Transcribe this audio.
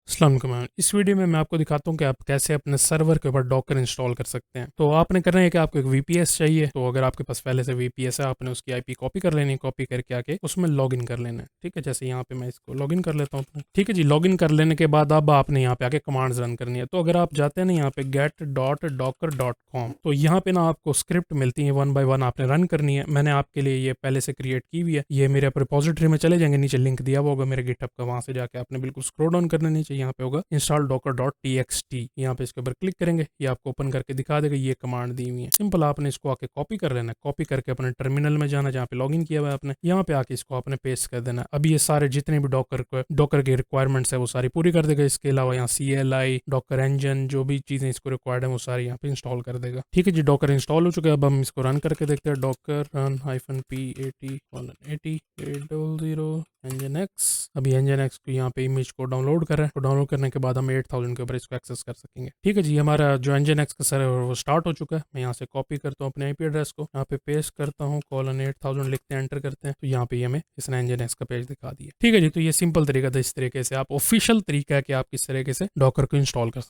अस्सलाम वालेकुम। इस वीडियो में मैं आपको दिखाता हूँ कि आप कैसे अपने सर्वर के ऊपर डॉकर इंस्टॉल कर सकते हैं। तो आपने करना है कि आपको एक वीपीएस चाहिए। तो अगर आपके पास पहले से वीपीएस है, आपने उसकी आईपी कॉपी कर लेनी है, कॉपी करके आके उसमें लॉगिन कर लेना है। ठीक है, जैसे यहाँ पे मैं इसको लॉगिन कर लेता हूँ अपना। ठीक है जी, लॉगिन कर लेने के बाद अब आपने यहाँ पे आके कमांड्स रन करनी है। तो अगर आप जाते हैं ना यहाँ पे get.docker.com, तो यहाँ पे ना आपको स्क्रिप्ट मिलती है, 1 बाय 1 आपने रन करनी है। मैंने आपके लिए ये पहले से क्रिएट की हुई है। ये मेरे रिपोजिटरी में चले जाएंगे, नीचे लिंक दिया हुआ होगा मेरे गिटहब का, वहां से जाके आपने बिल्कुल स्क्रॉल डाउन करना, नीचे यहाँ पे होगा install Docker dot T x T. यहाँ पे इसके ऊपर क्लिक करेंगे, ये आपको ओपन करके दिखा देगा, ये कमांड दी हुई है। सिंपल आपने इसको आके कॉपी कर लेना है, कॉपी करके अपने टर्मिनल में जाना जहाँ पे लॉगिन किया हुआ है आपने, यहाँ पे आके इसको आपने पेस्ट कर देना। अभी ये सारे जितने भी डॉकर के रिक्वायरमेंट्स है वो सारी पूरी कर देगा। इसके अलावा यहाँ CLI, डॉकर इंजन, जो भी चीजें इसको रिक्वायर्ड है वो सारी यहाँ पे इंस्टॉल कर देगा। ठीक है जी, डॉकर इंस्टॉल हो चुका है। अब हम इसको रन करके देखते हैं। Docker run -p80 800 nginx। अभी nginx को यहाँ पे इमेज को डाउनलोड कर रहे हैं। तो डाउनलोड करने के बाद हम 8000 के ऊपर इसको एक्सेस कर सकेंगे। ठीक है जी, हमारा जो nginx का सर्वर वो स्टार्ट हो चुका है। मैं यहाँ से कॉपी करता हूँ अपने आईपी एड्रेस को, यहाँ पे पेस्ट करता हूँ, :8000 लिखते हैं, एंटर करते हैं। तो यहाँ पे हमें इसने nginx का पेज दिखा दिया। ठीक है जी, तो ये सिंपल तरीका था। इस तरीके से आप ऑफिशियल तरीका है कि आप किस तरीके से डॉकर को इंस्टॉल कर सकते हैं।